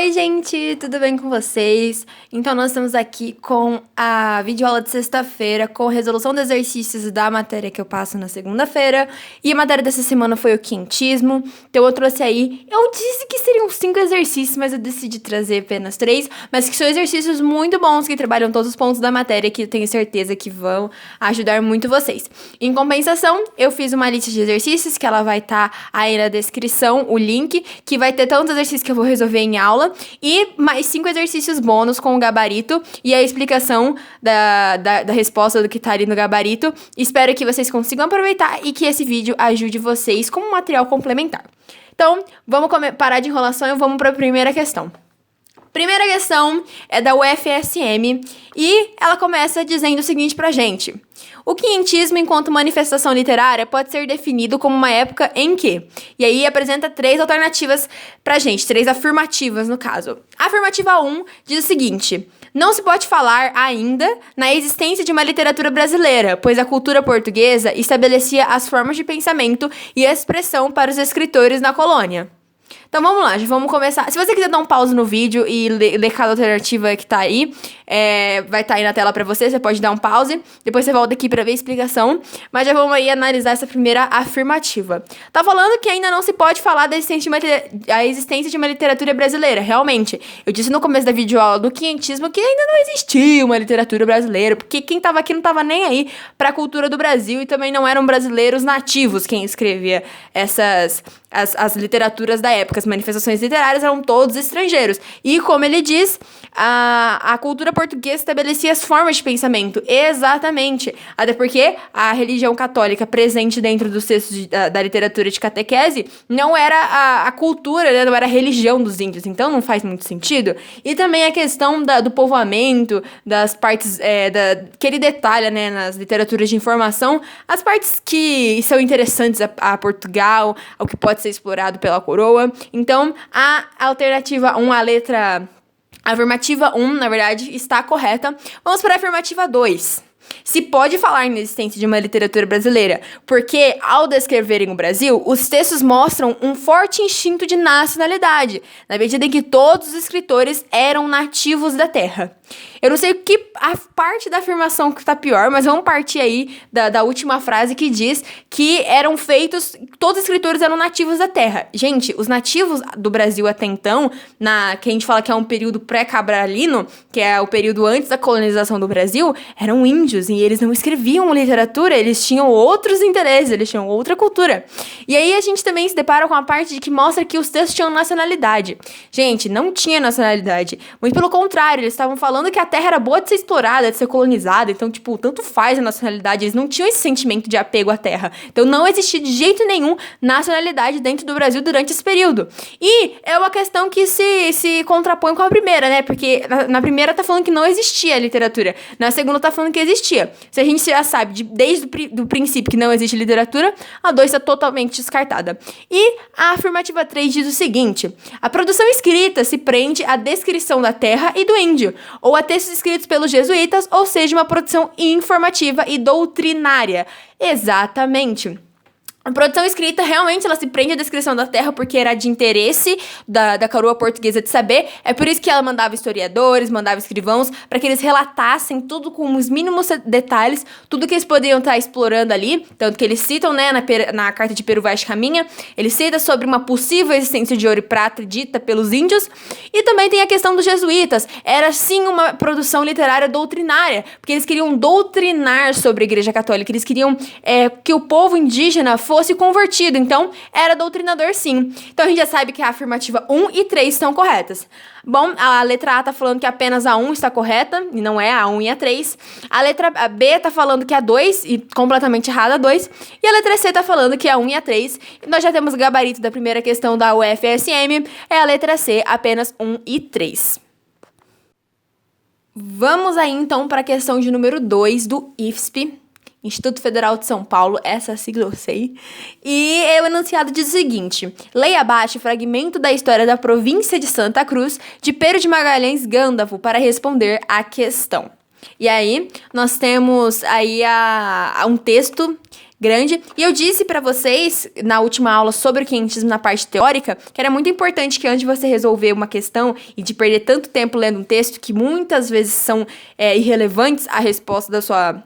Oi, gente, tudo bem com vocês? Então, nós estamos aqui com a videoaula de sexta-feira, com resolução de exercícios da matéria que eu passo na segunda-feira. E a matéria dessa semana foi o quintismo. Então, eu trouxe aí, eu disse que seriam 5 exercícios, mas eu decidi trazer apenas 3. Mas que são exercícios muito bons, que trabalham todos os pontos da matéria, que eu tenho certeza que vão ajudar muito vocês. Em compensação, eu fiz uma lista de exercícios, que ela vai estar aí na descrição, o link, que vai ter tantos exercícios que eu vou resolver em aula, e mais 5 exercícios bônus com o gabarito e a explicação da resposta do que tá ali no gabarito. Espero que vocês consigam aproveitar e que esse vídeo ajude vocês como material complementar. Então, vamos parar de enrolação e vamos para a primeira questão. Primeira questão é da UFSM e ela começa dizendo o seguinte pra gente. O quinhentismo, enquanto manifestação literária, pode ser definido como uma época em que... E aí apresenta 3 alternativas pra gente, 3 afirmativas no caso. A afirmativa 1 diz o seguinte: não se pode falar ainda na existência de uma literatura brasileira, pois a cultura portuguesa estabelecia as formas de pensamento e expressão para os escritores na colônia. Então vamos lá, já vamos começar. Se você quiser dar um pause no vídeo e ler cada alternativa que tá aí, vai estar aí na tela pra você pode dar um pause, depois você volta aqui pra ver a explicação, mas já vamos aí analisar essa primeira afirmativa. Tá falando que ainda não se pode falar da existência de uma literatura brasileira, realmente. Eu disse no começo da videoaula do quinhentismo que ainda não existia uma literatura brasileira, porque quem tava aqui não tava nem aí pra cultura do Brasil e também não eram brasileiros nativos quem escrevia as literaturas da época. As manifestações literárias eram todos estrangeiros. E, como ele diz, a cultura portuguesa estabelecia as formas de pensamento. Exatamente. Até porque a religião católica presente dentro dos textos da literatura de catequese não era a cultura, né? Não era a religião dos índios. Então, não faz muito sentido. E também a questão do povoamento, das partes que ele detalha, né, nas literaturas de informação, as partes que são interessantes a Portugal, ao que pode ser explorado pela coroa. Então, a alternativa 1, a afirmativa 1, na verdade, está correta. Vamos para a afirmativa 2. Se pode falar na existência de uma literatura brasileira, porque, ao descreverem o Brasil, os textos mostram um forte instinto de nacionalidade, na medida em que todos os escritores eram nativos da terra. Eu não sei a parte da afirmação que tá pior, mas vamos partir aí da última frase que diz que todos os escritores eram nativos da terra. Gente, os nativos do Brasil até então, que a gente fala que é um período pré-cabralino, que é o período antes da colonização do Brasil, eram índios, e eles não escreviam literatura, eles tinham outros interesses, eles tinham outra cultura. E aí a gente também se depara com a parte de que mostra que os textos tinham nacionalidade. Gente, não tinha nacionalidade. Muito pelo contrário, eles estavam falando que a terra era boa de ser explorada, de ser colonizada, então, tanto faz a nacionalidade, eles não tinham esse sentimento de apego à terra. Então, não existia de jeito nenhum nacionalidade dentro do Brasil durante esse período. E é uma questão que se contrapõe com a primeira, né? Porque na primeira tá falando que não existia literatura, na segunda tá falando que existia. Se a gente já sabe, desde o princípio que não existe literatura, a 2 está totalmente descartada. E a afirmativa 3 diz o seguinte: a produção escrita se prende à descrição da terra e do índio, ou a textos escritos pelos jesuítas, ou seja, uma produção informativa e doutrinária. Exatamente. A produção escrita, realmente, ela se prende à descrição da terra porque era de interesse da coroa portuguesa de saber. É por isso que ela mandava historiadores, mandava escrivãos, para que eles relatassem tudo com os mínimos detalhes, tudo que eles poderiam estar explorando ali. Tanto que eles citam, né, na carta de Peru Vaz Caminha, eles citam sobre uma possível existência de ouro e prata dita pelos índios. E também tem a questão dos jesuítas. Era, sim, uma produção literária doutrinária, porque eles queriam doutrinar sobre a Igreja Católica. Eles queriam que o povo indígena fosse convertido, então era doutrinador sim. Então a gente já sabe que a afirmativa 1 e 3 estão corretas. Bom, a letra A tá falando que apenas a 1 está correta, e não é a 1 e a 3. A letra B tá falando que a 2, e completamente errada a 2. E a letra C tá falando que é a 1 e a 3. E nós já temos o gabarito da primeira questão da UFSM, é a letra C, apenas 1 e 3. Vamos aí então para a questão de número 2 do IFSP, Instituto Federal de São Paulo, essa sigla eu sei. E o enunciado diz o seguinte: leia abaixo o fragmento da história da província de Santa Cruz, de Pero de Magalhães Gândavo, para responder à questão. E aí, nós temos aí um texto grande. E eu disse pra vocês, na última aula sobre o quentismo na parte teórica, que era muito importante que antes de você resolver uma questão e de perder tanto tempo lendo um texto que muitas vezes são irrelevantes à resposta da sua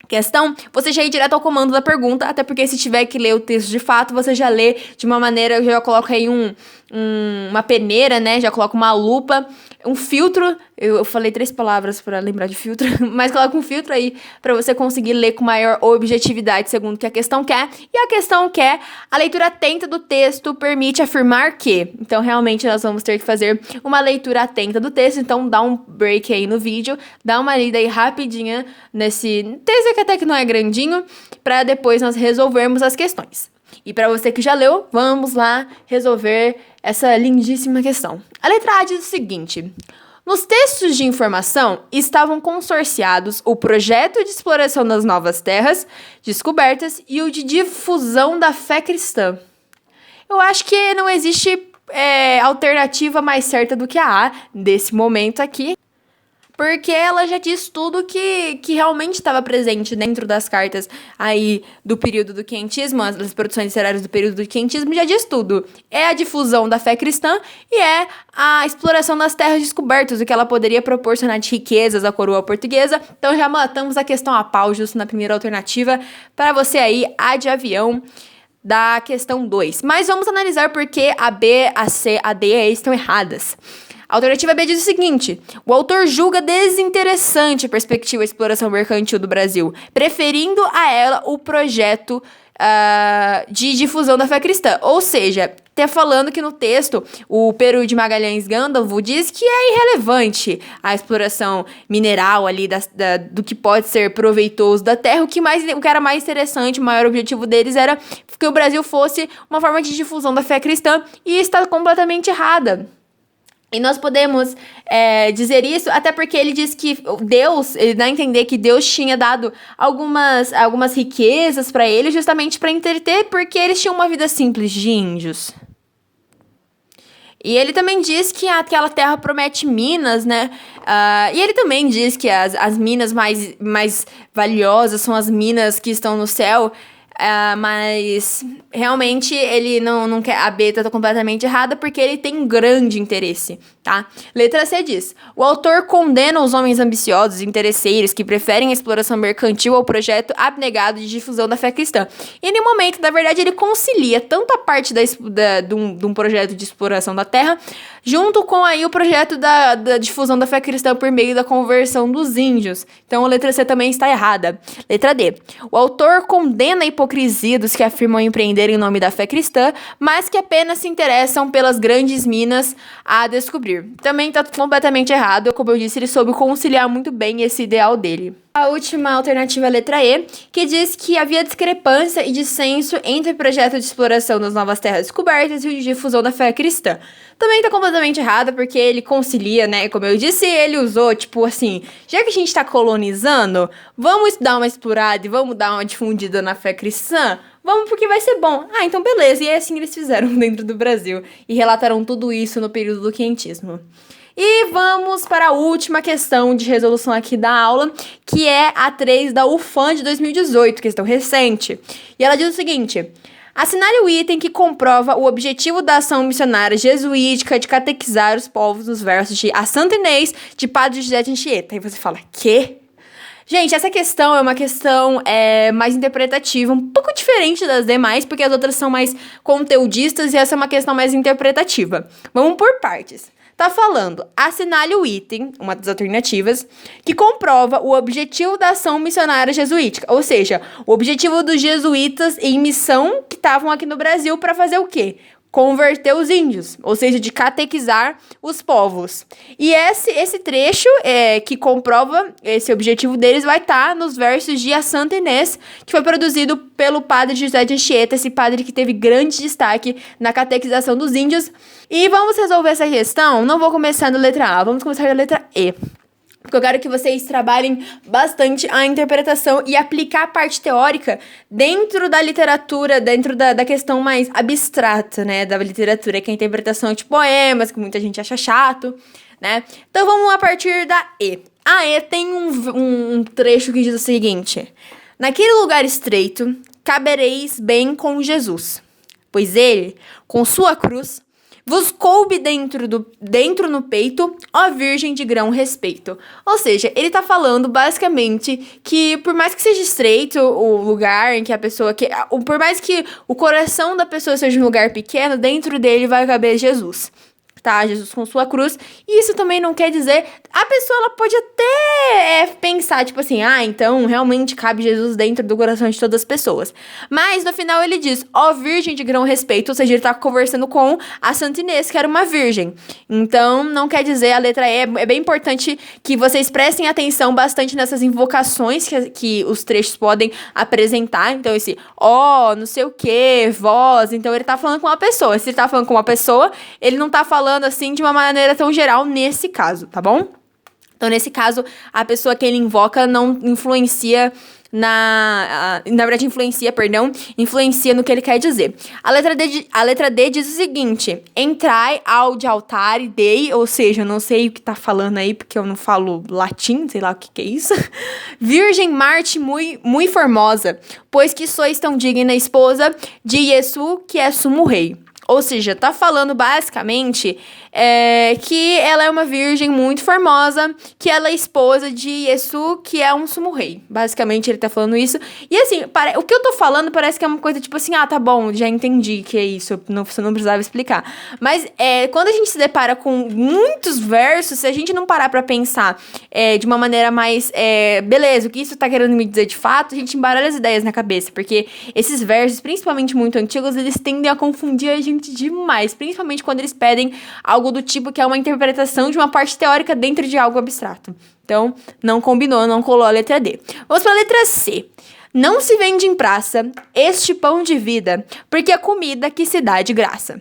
questão, você já ir direto ao comando da pergunta, até porque se tiver que ler o texto de fato, você já lê de uma maneira, eu já coloco aí uma peneira, né, já coloco uma lupa, um filtro, eu falei 3 palavras para lembrar de filtro, mas coloca um filtro aí para você conseguir ler com maior objetividade, segundo o que a questão quer, e a questão quer, a leitura atenta do texto permite afirmar que, então realmente nós vamos ter que fazer uma leitura atenta do texto, então dá um break aí no vídeo, dá uma lida aí rapidinha nesse texto que até que não é grandinho, para depois nós resolvermos as questões. E para você que já leu, vamos lá resolver essa lindíssima questão. A letra A diz o seguinte: nos textos de informação estavam consorciados o projeto de exploração das novas terras descobertas e o de difusão da fé cristã. Eu acho que não existe alternativa mais certa do que a A desse momento aqui, porque ela já diz tudo que realmente estava presente dentro das cartas aí do período do quentismo, as produções literárias do período do quentismo já diz tudo. É a difusão da fé cristã e é a exploração das terras descobertas, o que ela poderia proporcionar de riquezas à coroa portuguesa. Então já matamos a questão a pau justo na primeira alternativa. Para você aí, A de avião da questão 2. Mas vamos analisar por que a B, a C, a D e a E estão erradas. A alternativa B diz o seguinte: o autor julga desinteressante a perspectiva de exploração mercantil do Brasil, preferindo a ela o projeto de difusão da fé cristã. Ou seja, tá falando que no texto o Peru de Magalhães Gandalf diz que é irrelevante a exploração mineral ali do que pode ser proveitoso da terra. O que era mais interessante, o maior objetivo deles era que o Brasil fosse uma forma de difusão da fé cristã, e está completamente errada. E nós podemos dizer isso até porque ele diz que Deus, ele dá a entender que Deus tinha dado algumas riquezas para ele justamente para entreter, porque eles tinham uma vida simples de índios. E ele também diz que aquela terra promete minas, né? E ele também diz que as minas mais valiosas são as minas que estão no céu. Mas realmente ele não quer. A B tá completamente errada porque ele tem um grande interesse, tá? Letra C diz: o autor condena os homens ambiciosos e interesseiros que preferem a exploração mercantil ao projeto abnegado de difusão da fé cristã. E no momento, na verdade, ele concilia tanto a parte de um projeto de exploração da terra, junto com aí o projeto da difusão da fé cristã por meio da conversão dos índios. Então a letra C também está errada. Letra D: o autor condena a hipocrisia dos que afirmam empreender em nome da fé cristã, mas que apenas se interessam pelas grandes minas a descobrir. Também está completamente errado. Como eu disse, ele soube conciliar muito bem esse ideal dele. A última alternativa é a letra E, que diz que havia discrepância e dissenso entre o projeto de exploração das novas terras descobertas e o de difusão da fé cristã. Também está completamente errado, porque ele concilia, né? Como eu disse, ele usou, tipo assim, já que a gente está colonizando, vamos dar uma explorada e vamos dar uma difundida na fé cristã? Vamos, porque vai ser bom. Então beleza. E é assim que eles fizeram dentro do Brasil. E relataram tudo isso no período do quentismo. E vamos para a última questão de resolução aqui da aula, que é a 3 da UFAM de 2018, questão recente. E ela diz o seguinte: assinale o item que comprova o objetivo da ação missionária jesuítica de catequizar os povos nos versos de A Santa Inês, de Padre José de Anchieta. Aí você fala, quê? Gente, essa questão é uma questão mais interpretativa, um pouco diferente das demais, porque as outras são mais conteudistas e essa é uma questão mais interpretativa. Vamos por partes. Tá falando, assinale o item, uma das alternativas, que comprova o objetivo da ação missionária jesuítica. Ou seja, o objetivo dos jesuítas em missão que estavam aqui no Brasil para fazer o quê? Converter os índios, ou seja, de catequizar os povos. E esse trecho que comprova esse objetivo deles vai estar nos versos de A Santa Inês, que foi produzido pelo padre José de Anchieta, esse padre que teve grande destaque na catequização dos índios. E vamos resolver essa questão, não vou começar na letra A, vamos começar na letra E. Porque eu quero que vocês trabalhem bastante a interpretação e aplicar a parte teórica dentro da literatura, dentro da questão mais abstrata, né, da literatura, que é a interpretação de poemas, que muita gente acha chato, né? Então vamos a partir da E. A E tem um trecho que diz o seguinte: naquele lugar estreito, cabereis bem com Jesus, pois ele, com sua cruz, vos coube dentro no peito, ó virgem de grão respeito. Ou seja, ele tá falando basicamente que por mais que seja estreito o lugar em que a pessoa... por mais que o coração da pessoa seja um lugar pequeno, dentro dele vai caber Jesus. Tá, Jesus com sua cruz. E isso também não quer dizer... A pessoa, ela pode até pensar, tipo assim, então realmente cabe Jesus dentro do coração de todas as pessoas. Mas no final ele diz, ó virgem de grão respeito, ou seja, ele tá conversando com a Santa Inês, que era uma virgem. Então, não quer dizer, a letra E, é bem importante que vocês prestem atenção bastante nessas invocações que os trechos podem apresentar. Então, esse ó, não sei o que, voz. Então, ele tá falando com uma pessoa. Se ele tá falando com uma pessoa, ele não tá falando assim de uma maneira tão geral nesse caso, tá bom? Então, nesse caso, a pessoa que ele invoca não influencia na verdade, influencia no que ele quer dizer. A letra D diz o seguinte: entrai ao de altare dei, ou seja, eu não sei o que tá falando aí, porque eu não falo latim, sei lá o que é isso. Virgem Marte muito formosa, pois que sois tão digna esposa de Iesu, que é sumo rei. Ou seja, tá falando basicamente que ela é uma virgem muito formosa, que ela é esposa de Iesu, que é um sumo rei. Basicamente, ele tá falando isso. E assim, o que eu tô falando parece que é uma coisa tipo assim, tá bom, já entendi que é isso, você não precisava explicar. Mas quando a gente se depara com muitos versos, se a gente não parar pra pensar de uma maneira mais, beleza, o que isso tá querendo me dizer de fato, a gente embaralha as ideias na cabeça, porque esses versos, principalmente muito antigos, eles tendem a confundir a gente demais, principalmente quando eles pedem algo do tipo que é uma interpretação de uma parte teórica dentro de algo abstrato. Então, não combinou, não colou a letra D. Vamos para a letra C. Não se vende em praça este pão de vida, porque é comida que se dá de graça.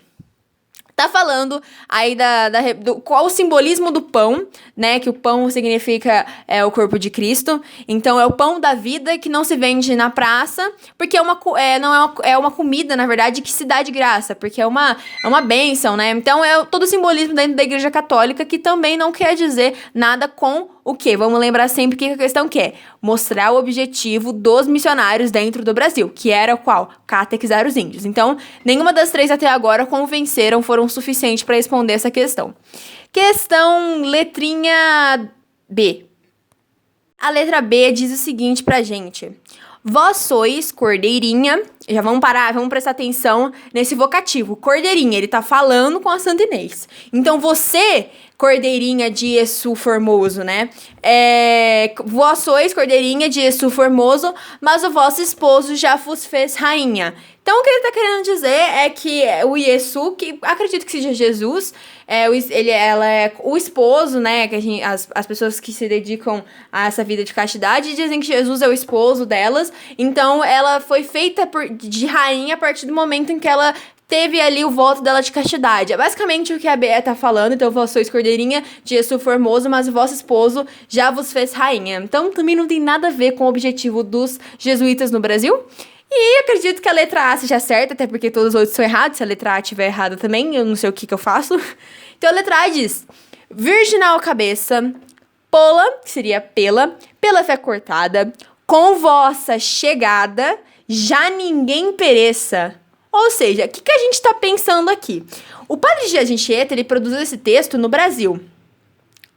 Tá falando aí qual o simbolismo do pão, né? Que o pão significa o corpo de Cristo. Então, é o pão da vida que não se vende na praça, porque é uma comida, na verdade, que se dá de graça, porque é uma bênção, né? Então, todo o simbolismo dentro da Igreja Católica, que também não quer dizer nada com o quê? Vamos lembrar sempre que a questão quer mostrar o objetivo dos missionários dentro do Brasil, que era qual? Catequizar os índios. Então, nenhuma das três até agora foram suficientes para responder essa questão. Questão letrinha B. A letra B diz o seguinte pra gente: vós sois cordeirinha. Já vamos parar, vamos prestar atenção nesse vocativo. Cordeirinha, ele tá falando com a Santa Inês. Então, você, cordeirinha de Iesu formoso, né? Vós sois cordeirinha de Iesu formoso, mas o vosso esposo já vos fez rainha. Então, o que ele tá querendo dizer é que o Iesu, que acredito que seja Jesus, ela é o esposo, né? Que as pessoas que se dedicam a essa vida de castidade dizem que Jesus é o esposo delas. Então, ela foi feita de rainha a partir do momento em que ela teve ali o voto dela de castidade. É basicamente o que a B tá falando. Então, vós sois cordeirinha de Iesu formoso, mas o vosso esposo já vos fez rainha. Então, também não tem nada a ver com o objetivo dos jesuítas no Brasil. E acredito que a letra A seja certa, até porque todos os outros são errados. Se a letra A estiver errada também, eu não sei o que eu faço. Então, a letra A diz: virginal cabeça, pola, que seria pela fé cortada, com vossa chegada, já ninguém pereça. Ou seja, o que a gente está pensando aqui? O padre Gia Anchieta, ele produziu esse texto no Brasil.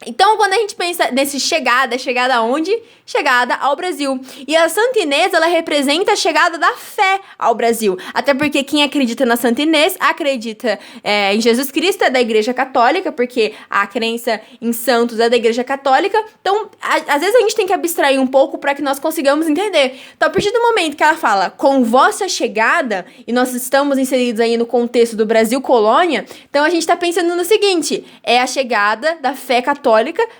Então, quando a gente pensa nesse chegada aonde? Chegada ao Brasil. E a Santa Inês, ela representa a chegada da fé ao Brasil. Até porque quem acredita na Santa Inês acredita em Jesus Cristo, é da Igreja Católica, porque a crença em santos é da Igreja Católica. Então, às vezes a gente tem que abstrair um pouco para que nós consigamos entender. Então, a partir do momento que ela fala com vossa chegada, e nós estamos inseridos aí no contexto do Brasil colônia, então a gente está pensando no seguinte: é a chegada da fé católica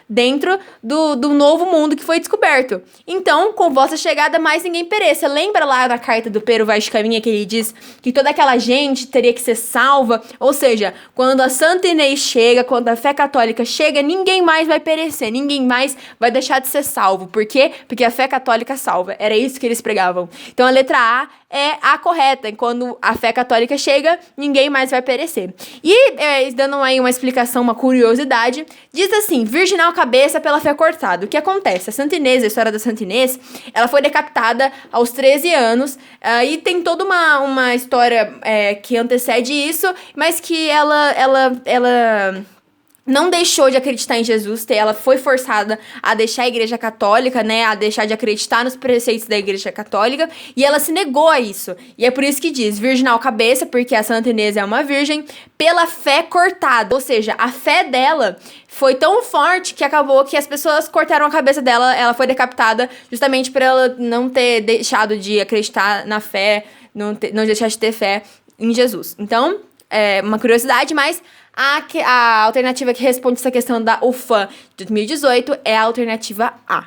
dentro do novo mundo que foi descoberto. Então, com vossa chegada, mais ninguém pereça. Lembra lá na carta do Pero Vaz de Caminha que ele diz que toda aquela gente teria que ser salva? Ou seja, quando a Santa Inês chega, quando a fé católica chega, ninguém mais vai perecer, ninguém mais vai deixar de ser salvo. Por quê? Porque a fé católica salva. Era isso que eles pregavam. Então, a letra A é a correta. Quando a fé católica chega, ninguém mais vai perecer. E, dando aí uma explicação, uma curiosidade, diz assim: assim, virginal a cabeça pela fé cortada. O que acontece? A Santa Inês, a história da Santa Inês, ela foi decapitada aos 13 anos, e tem toda uma história que antecede isso, mas que ela não deixou de acreditar em Jesus, ela foi forçada a deixar a Igreja Católica, né, a deixar de acreditar nos preceitos da Igreja Católica, e ela se negou a isso. E é por isso que diz, virginal cabeça, porque a Santa Inês é uma virgem, pela fé cortada. Ou seja, a fé dela foi tão forte que acabou que as pessoas cortaram a cabeça dela, ela foi decapitada justamente por ela não ter deixado de acreditar na fé, não deixar de ter fé em Jesus. Então, é uma curiosidade, mas a alternativa que responde essa questão da UFAM de 2018 é a alternativa A.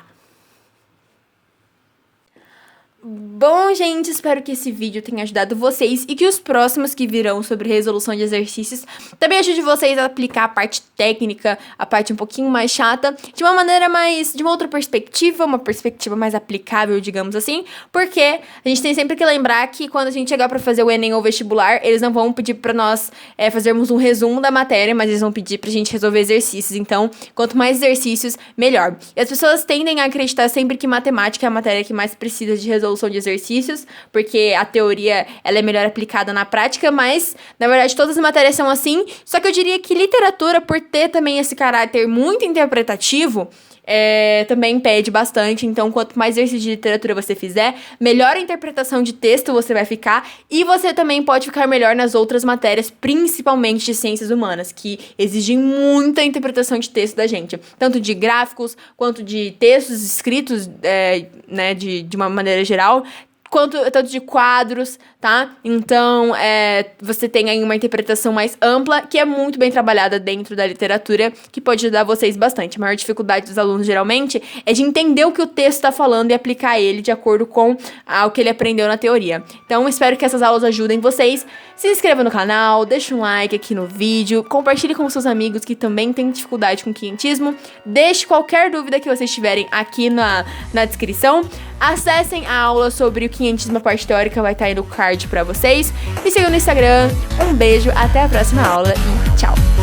Bom, gente, espero que esse vídeo tenha ajudado vocês e que os próximos que virão sobre resolução de exercícios também ajude vocês a aplicar a parte técnica, a parte um pouquinho mais chata, de uma maneira de uma outra perspectiva, uma perspectiva mais aplicável, digamos assim, porque a gente tem sempre que lembrar que quando a gente chegar pra fazer o Enem ou vestibular, eles não vão pedir pra nós fazermos um resumo da matéria, mas eles vão pedir pra gente resolver exercícios. Então, quanto mais exercícios, melhor. E as pessoas tendem a acreditar sempre que matemática é a matéria que mais precisa de resolução de exercícios, porque a teoria ela é melhor aplicada na prática, mas na verdade todas as matérias são assim, só que eu diria que literatura, por ter também esse caráter muito interpretativo, também pede bastante. Então, quanto mais exercício de literatura você fizer, melhor a interpretação de texto você vai ficar, e você também pode ficar melhor nas outras matérias, principalmente de ciências humanas, que exigem muita interpretação de texto da gente, tanto de gráficos, quanto de textos escritos, né, de uma maneira geral, tanto de quadros, tá? Então, você tem aí uma interpretação mais ampla, que é muito bem trabalhada dentro da literatura, que pode ajudar vocês bastante. A maior dificuldade dos alunos, geralmente, é de entender o que o texto está falando e aplicar ele de acordo com o que ele aprendeu na teoria. Então, espero que essas aulas ajudem vocês. Se inscreva no canal, deixa um like aqui no vídeo, compartilhe com seus amigos que também têm dificuldade com quinhentismo, deixe qualquer dúvida que vocês tiverem aqui na descrição. Acessem a aula sobre o quinhentismo, a parte teórica vai estar aí no card pra vocês. Me sigam no Instagram. Um beijo, até a próxima aula e tchau!